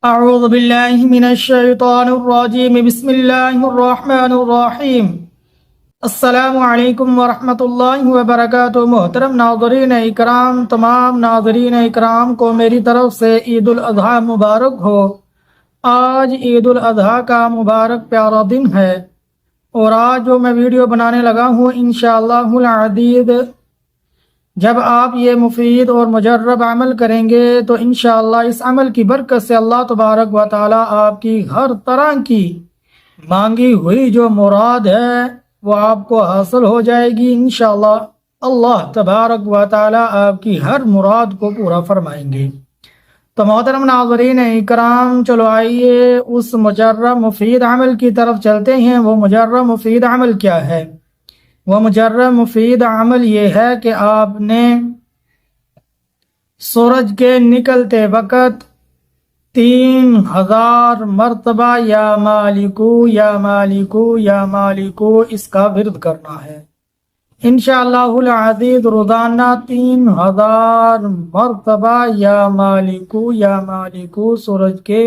اعوذ باللہ من الشیطان الرجیم بسم اللہ الرحمن الرحیم السلام علیکم ورحمۃ اللہ وبرکاتہ۔ محترم ناظرین اکرام، تمام ناظرین اکرام کو میری طرف سے عید الاضحیٰ مبارک ہو۔ آج عید الاضحیٰ کا مبارک پیارا دن ہے، اور آج جو میں ویڈیو بنانے لگا ہوں انشاءاللہ العزیز، جب آپ یہ مفید اور مجرب عمل کریں گے تو انشاءاللہ اس عمل کی برکت سے اللہ تبارک و تعالی آپ کی ہر طرح کی مانگی ہوئی جو مراد ہے وہ آپ کو حاصل ہو جائے گی انشاءاللہ۔ اللہ تبارک و تعالی آپ کی ہر مراد کو پورا فرمائیں گے۔ تو محترم ناظرین اکرام، چلو آئیے اس مجرب مفید عمل کی طرف چلتے ہیں۔ وہ مجرب مفید عمل کیا ہے؟ وہ مجرب مفید عمل یہ ہے کہ آپ نے سورج کے نکلتے وقت 3000 مرتبہ یا مالکو یا مالکو یا مالکو اس کا ورد کرنا ہے انشاءاللہ العزیز۔ روزانہ 3000 مرتبہ یا مالکو سورج کے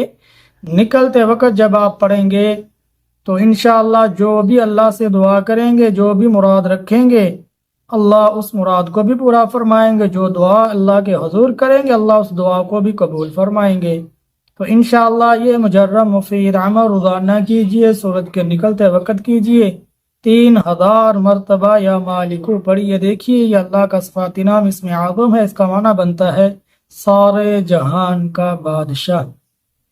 نکلتے وقت جب آپ پڑھیں گے تو انشاءاللہ جو بھی اللہ سے دعا کریں گے، جو بھی مراد رکھیں گے، اللہ اس مراد کو بھی پورا فرمائیں گے۔ جو دعا اللہ کے حضور کریں گے، اللہ اس دعا کو بھی قبول فرمائیں گے۔ تو انشاءاللہ یہ مجرب مفید عمل روزانہ کیجئے، سورج کے نکلتے وقت کیجئے، 3000 مرتبہ یا مالکو پڑھیے۔ دیکھیے یہ اللہ کا صفاتی نام اسم اعظم ہے، اس کا معنی بنتا ہے سارے جہان کا بادشاہ۔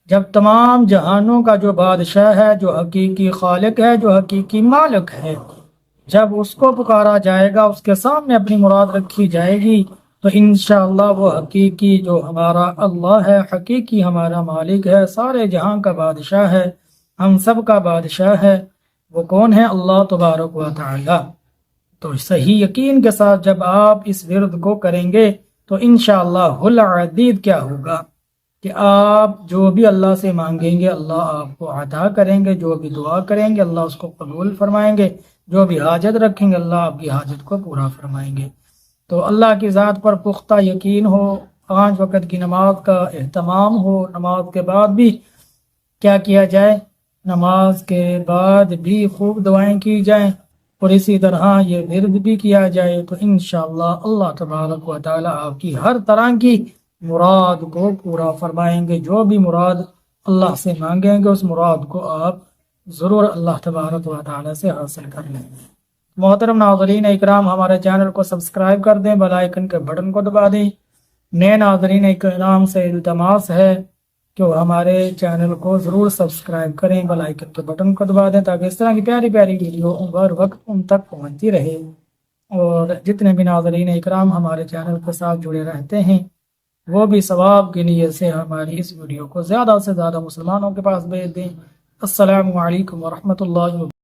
جب تمام جہانوں کا جو بادشاہ ہے، جو حقیقی خالق ہے، جو حقیقی مالک ہے، جب اس کو پکارا جائے گا، اس کے سامنے اپنی مراد رکھی جائے گی، تو انشاءاللہ وہ حقیقی جو ہمارا اللہ ہے، حقیقی ہمارا مالک ہے، سارے جہاں کا بادشاہ ہے، ہم سب کا بادشاہ ہے، وہ کون ہے؟ اللہ تبارک و تعالی۔ تو صحیح یقین کے ساتھ جب آپ اس ورد کو کریں گے تو انشاءاللہ العزیز کیا ہوگا کہ آپ جو بھی اللہ سے مانگیں گے اللہ آپ کو عطا کریں گے، جو بھی دعا کریں گے اللہ اس کو قبول فرمائیں گے، جو بھی حاجت رکھیں گے اللہ آپ کی حاجت کو پورا فرمائیں گے۔ تو اللہ کی ذات پر پختہ یقین ہو، 5 وقت کی نماز کا اہتمام ہو، نماز کے بعد بھی کیا کیا جائے؟ نماز کے بعد بھی خوب دعائیں کی جائیں، اور اسی طرح یہ ورد بھی کیا جائے، تو انشاءاللہ اللہ تبارک و تعالی آپ کی ہر طرح کی مراد کو پورا فرمائیں گے۔ جو بھی مراد اللہ سے مانگیں گے اس مراد کو آپ ضرور اللہ تبارک و تعالی سے حاصل کر لیں گے۔ محترم ناظرین اکرام، ہمارے چینل کو سبسکرائب کر دیں، بیل آئیکن کے بٹن کو دبا دیں۔ نئے ناظرین اکرام سے التماس ہے کہ وہ ہمارے چینل کو ضرور سبسکرائب کریں، بیل آئیکن کے بٹن کو دبا دیں، تاکہ اس طرح کی پیاری پیاری ویڈیو ہر وقت ان تک پہنچتی رہے۔ اور جتنے بھی ناظرین اکرام ہمارے چینل کے ساتھ جڑے رہتے ہیں وہ بھی ثواب کی نیت سے ہماری اس ویڈیو کو زیادہ سے زیادہ مسلمانوں کے پاس بھیج دیں۔ السلام علیکم ورحمۃ اللہ وبرکاتہ۔